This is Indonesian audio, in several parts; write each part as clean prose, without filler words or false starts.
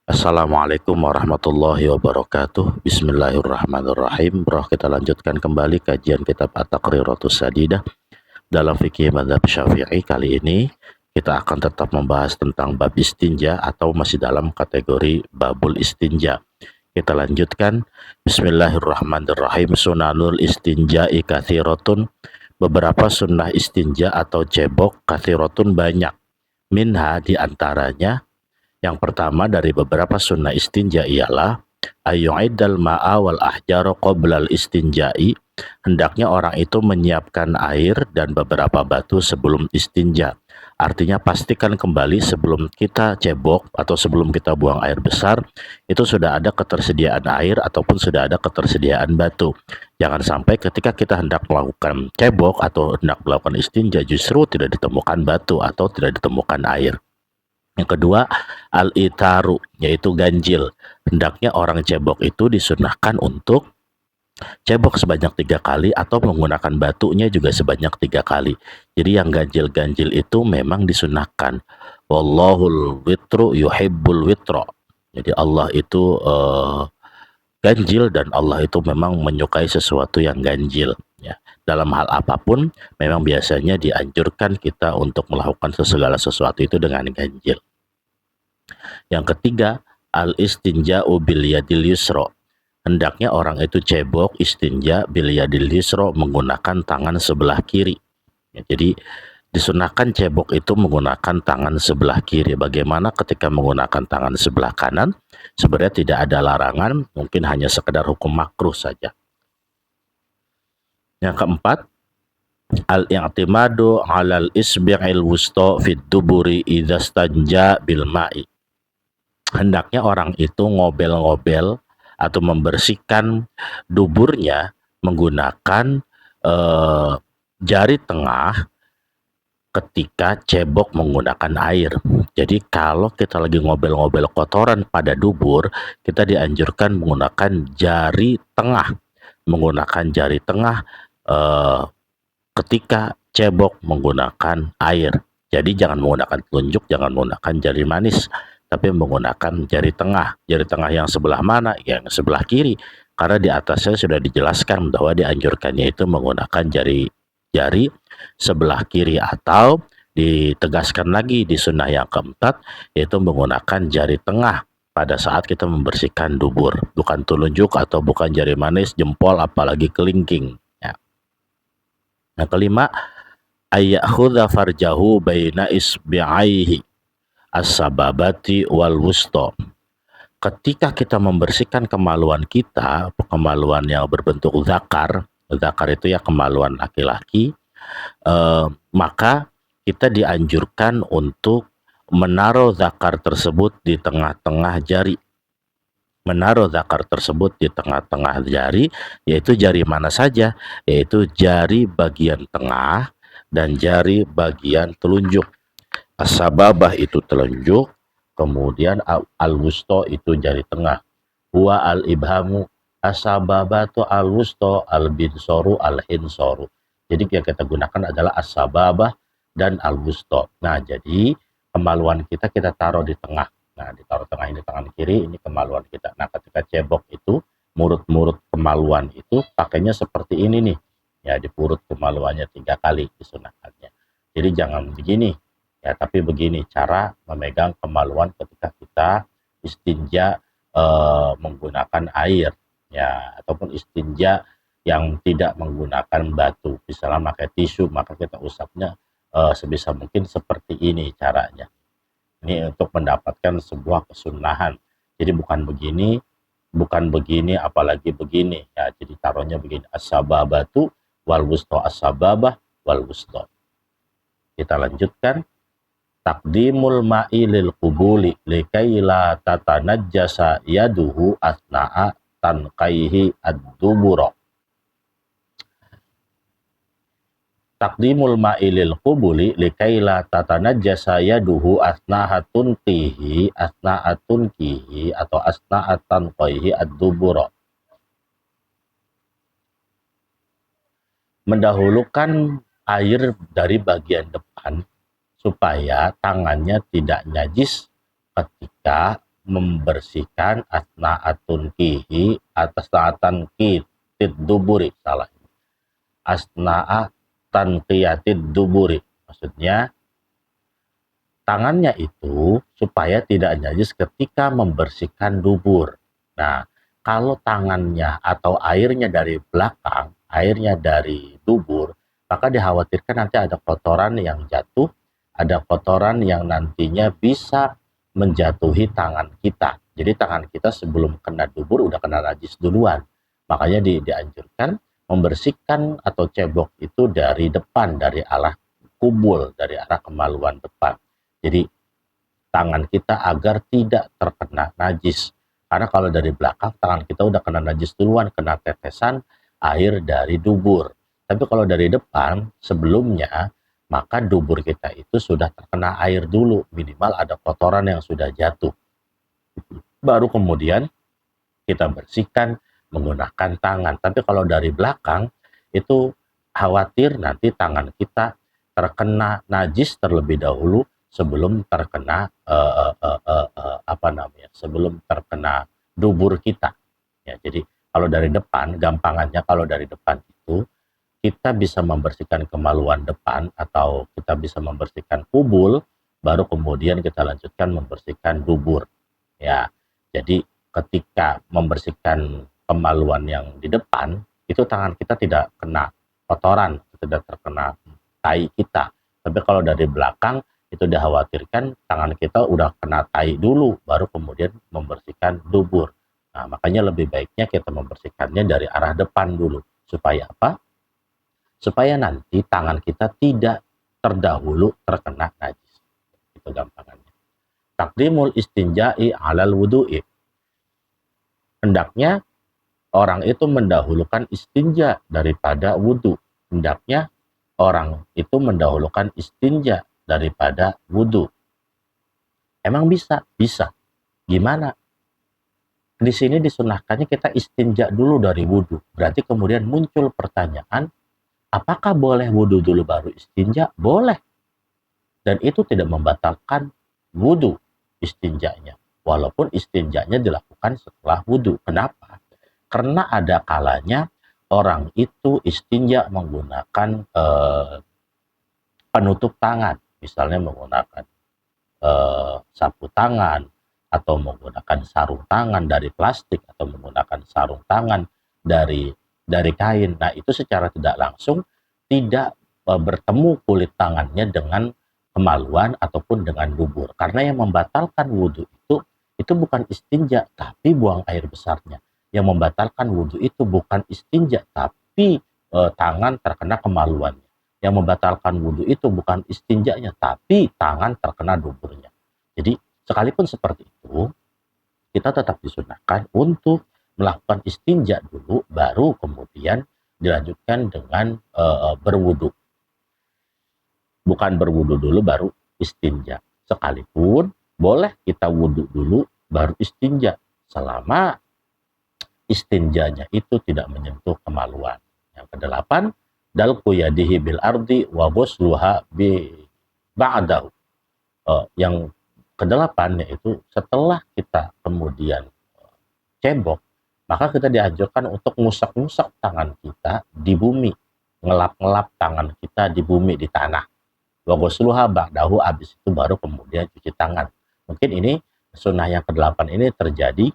Assalamualaikum warahmatullahi wabarakatuh. Bismillahirrahmanirrahim. Bro, kita lanjutkan kembali kajian kitab At-Taqriratus Sadidah dalam fikih mazhab Syafi'i. Kali ini kita akan tetap membahas tentang bab istinja atau masih dalam kategori babul istinja. Kita lanjutkan. Bismillahirrahmanirrahim. Sunanul istinja'i kathiratun. Beberapa sunnah istinja atau cebok kathiratun banyak. Minha diantaranya yang pertama dari beberapa sunnah istinja ialah ayyu'iddal ma'a wal ahjaro qoblal istinja'i. Hendaknya orang itu menyiapkan air dan beberapa batu sebelum istinja. Artinya pastikan kembali sebelum kita cebok atau sebelum kita buang air besar, itu sudah ada ketersediaan air ataupun sudah ada ketersediaan batu. Jangan sampai ketika kita hendak melakukan cebok atau hendak melakukan istinja justru tidak ditemukan batu atau tidak ditemukan air. Yang kedua, al-itaru, yaitu ganjil. Hendaknya orang cebok itu disunahkan untuk cebok sebanyak 3 kali atau menggunakan batunya juga sebanyak 3 kali. Jadi yang ganjil-ganjil itu memang disunahkan. Wallahul witru yuhibbul witro. Jadi Allah itu ganjil dan Allah itu memang menyukai sesuatu yang ganjil. Ya. Dalam hal apapun, memang biasanya dianjurkan kita untuk melakukan segala sesuatu itu dengan ganjil. Yang ketiga, al-istinja'u bil yadil yusra. Hendaknya orang itu cebok istinja bil yadil yusra menggunakan tangan sebelah kiri. Ya, jadi disunahkan cebok itu menggunakan tangan sebelah kiri. Bagaimana ketika menggunakan tangan sebelah kanan? Sebenarnya tidak ada larangan, mungkin hanya sekedar hukum makruh saja. Yang keempat, al-i'timadu 'alal isbi'il wusta fid duburi idza stanja bil ma'i. Hendaknya orang itu ngobel-ngobel atau membersihkan duburnya menggunakan jari tengah ketika cebok menggunakan air. Jadi kalau kita lagi ngobel-ngobel kotoran pada dubur, kita dianjurkan menggunakan jari tengah. Menggunakan jari tengah ketika cebok menggunakan air. Jadi jangan menggunakan telunjuk, jangan menggunakan jari manis, tapi menggunakan jari tengah. Jari tengah yang sebelah mana? Yang sebelah kiri. Karena di atasnya sudah dijelaskan bahwa dianjurkannya itu menggunakan jari sebelah kiri, atau ditegaskan lagi di sunnah yang keempat, yaitu menggunakan jari tengah pada saat kita membersihkan dubur. Bukan telunjuk atau bukan jari manis, jempol, apalagi kelingking. Ya. Yang kelima, ayyakhudha farjahu baina isbi'aihi as-sababati wal wusta. Ketika kita membersihkan kemaluan kita, kemaluan yang berbentuk zakar itu ya kemaluan laki-laki, maka kita dianjurkan untuk menaruh zakar tersebut di tengah-tengah jari. Menaruh zakar tersebut di tengah-tengah jari, yaitu jari mana saja? Yaitu jari bagian tengah dan jari bagian telunjuk. As-sababah itu telunjuk, kemudian al-wusta itu jari tengah. Huwa al-ibhamu, as-sababatu al-wusta, al-binsoru, al-hinsoru. Jadi yang kita gunakan adalah as-sababah dan al-wusta. Nah, jadi kemaluan kita taruh di tengah. Nah, ditaruh tengah, ini tangan kiri, ini kemaluan kita. Nah, ketika cebok itu, murut-murut kemaluan itu pakainya seperti ini nih. Ya, dipurut kemaluannya 3 kali disunahkannya. Jadi jangan begini. Ya, tapi begini cara memegang kemaluan ketika kita istinja menggunakan air, ya, ataupun istinja yang tidak menggunakan batu. Misalnya pakai tisu, maka kita usapnya sebisa mungkin seperti ini caranya. Ini untuk mendapatkan sebuah kesunahan. Jadi bukan begini, apalagi begini. Ya, jadi taruhnya begini, as-sababatu wal wusta, as-sababah wal wusta. Kita lanjutkan. Taqdimul ma'i lil qubuli likai la tatanajjasa yaduhu asna'a tanqaihi ad-dubura. Taqdimul ma'i lil qubuli likai la tatanajjasa yaduhu asna'a tunqihi atau asna'a tanqaihi ad-dubura. Mendahulukan air dari bagian depan supaya tangannya tidak najis ketika membersihkan asna'atun kihi atas taatan kitid duburi, salah, asna'a tanqiyatid duburi, maksudnya tangannya itu supaya tidak najis ketika membersihkan dubur. Nah, kalau tangannya atau airnya dari belakang, airnya dari dubur, maka dikhawatirkan nanti ada kotoran yang jatuh, ada kotoran yang nantinya bisa menjatuhi tangan kita. Jadi tangan kita sebelum kena dubur udah kena najis duluan. Makanya dianjurkan membersihkan atau cebok itu dari depan, dari arah kubul, dari arah kemaluan depan. Jadi tangan kita agar tidak terkena najis. Karena kalau dari belakang tangan kita udah kena najis duluan, kena tetesan air dari dubur. Tapi kalau dari depan sebelumnya, maka dubur kita itu sudah terkena air dulu, minimal ada kotoran yang sudah jatuh. Baru kemudian kita bersihkan menggunakan tangan. Tapi kalau dari belakang itu khawatir nanti tangan kita terkena najis terlebih dahulu sebelum terkena sebelum terkena dubur kita. Ya, jadi kalau dari depan, gampangannya kalau dari depan itu kita bisa membersihkan kemaluan depan atau kita bisa membersihkan kubul, baru kemudian kita lanjutkan membersihkan dubur. Ya, jadi ketika membersihkan kemaluan yang di depan, itu tangan kita tidak kena kotoran, tidak terkena tai kita. Tapi kalau dari belakang, itu dikhawatirkan tangan kita udah kena tai dulu, baru kemudian membersihkan dubur. Nah, makanya lebih baiknya kita membersihkannya dari arah depan dulu. Supaya apa? Supaya nanti tangan kita tidak terdahulu terkena najis. Itu gampangannya. Takdimul istinja'i alal wudu'i. Hendaknya orang itu mendahulukan istinja daripada wudu. Hendaknya orang itu mendahulukan istinja daripada wudu. Emang bisa? Bisa. Gimana? Di sini disunahkannya kita istinja dulu dari wudu. Berarti kemudian muncul pertanyaan, apakah boleh wudu dulu baru istinja? Boleh. Dan itu tidak membatalkan wudu istinjanya. Walaupun istinjanya dilakukan setelah wudu. Kenapa? Karena ada kalanya orang itu istinja menggunakan penutup tangan. Misalnya menggunakan sapu tangan, atau menggunakan sarung tangan dari plastik, atau menggunakan sarung tangan dari kain. Nah, itu secara tidak langsung tidak bertemu kulit tangannya dengan kemaluan ataupun dengan dubur. Karena yang membatalkan wudhu itu bukan istinja, tapi buang air besarnya. Yang membatalkan wudhu itu bukan istinja, tapi tangan terkena kemaluannya. Yang membatalkan wudhu itu bukan istinjanya, tapi tangan terkena duburnya. Jadi sekalipun seperti itu, kita tetap disunahkan untuk melakukan istinja dulu, baru kemudian dilanjutkan dengan berwudhu. Bukan berwudhu dulu baru istinja. Sekalipun boleh kita wudhu dulu baru istinja, selama istinjanya itu tidak menyentuh kemaluan. Yang kedelapan, dalku yadihi bil ardi wa ghusluha bi ba'dahu. Yang kedelapan yaitu setelah kita kemudian cebok, maka kita dianjurkan untuk ngusak-ngusak tangan kita di bumi, ngelap-ngelap tangan kita di bumi, di tanah. Wa ghusluha ba'dahu, habis itu baru kemudian cuci tangan. Mungkin ini sunnah yang kedelapan ini terjadi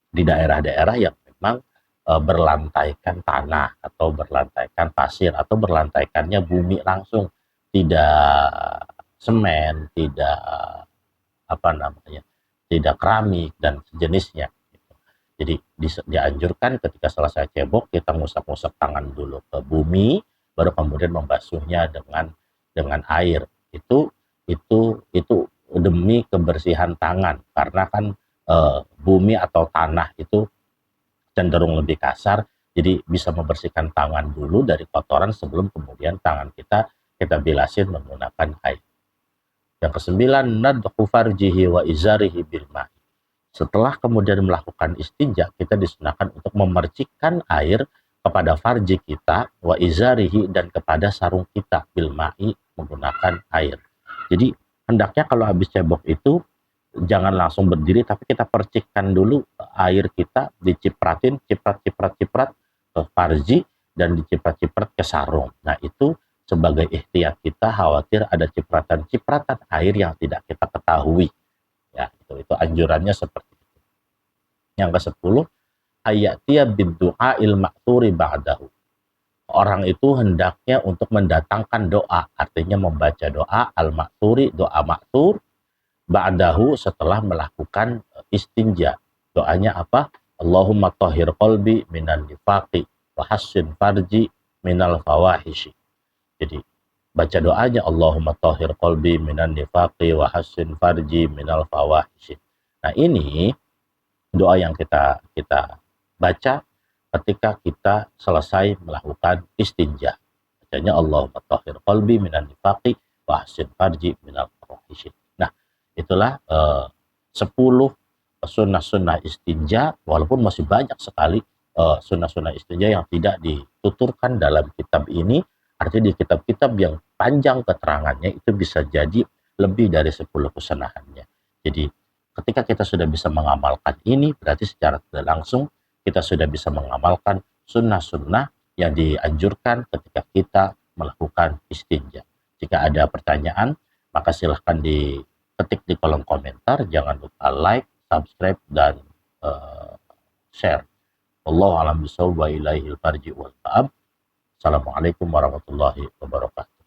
di daerah-daerah yang memang berlantaikan tanah atau berlantaikan pasir atau berlantaikannya bumi langsung, tidak semen, tidak tidak keramik dan sejenisnya. Jadi dianjurkan ketika selesai cebok kita ngusap-ngusap tangan dulu ke bumi, baru kemudian membasuhnya dengan air. Itu demi kebersihan tangan, karena kan bumi atau tanah itu cenderung lebih kasar, jadi bisa membersihkan tangan dulu dari kotoran sebelum kemudian tangan kita bilasin menggunakan air. Yang kesembilan, nadhu farjihi wa izarihi bil ma'i. Setelah kemudian melakukan istinja, kita disunahkan untuk memercikkan air kepada farji kita, wa izarihi, dan kepada sarung kita bil ma'i, menggunakan air. Jadi hendaknya kalau habis cebok itu jangan langsung berdiri, tapi kita percikkan dulu air kita, dicipratin, ciprat-ciprat-ciprat ke farji dan diciprat-ciprat ke sarung. Nah itu sebagai ikhtiar kita, khawatir ada cipratan-cipratan air yang tidak kita ketahui. Ya, itu anjurannya seperti itu. Yang ke-10, ayatiya biddu'a il ma'thuri ba'dahu. Orang itu hendaknya untuk mendatangkan doa, artinya membaca doa al-ma'thuri, doa ma'thur, ba'dahu setelah melakukan istinja. Doanya apa? Allahumma tahhir qalbi minan nifaqi wa hassin farji minal fawahishi. Jadi baca doanya Allahumma tahhir qalbi minan nifaqi wa hassin farji minal fawahishi. Nah, ini doa yang kita kita baca ketika kita selesai melakukan istinja. Bacanya Allahumma tahhir qalbi minan nifaqi wa hassin farji minal fawahishi. Nah, itulah 10 sunnah-sunnah istinja, walaupun masih banyak sekali sunnah-sunnah istinja yang tidak dituturkan dalam kitab ini. Artinya di kitab-kitab yang panjang keterangannya itu bisa jadi lebih dari 10 kesunahannya. Jadi ketika kita sudah bisa mengamalkan ini, berarti secara tidak langsung kita sudah bisa mengamalkan sunnah-sunnah yang dianjurkan ketika kita melakukan istinja. Jika ada pertanyaan, maka silahkan ketik di kolom komentar. Jangan lupa like, subscribe, dan share. Wallahu a'lam bishawab wa ilaihil farji wal ta'ab. Assalamualaikum warahmatullahi wabarakatuh.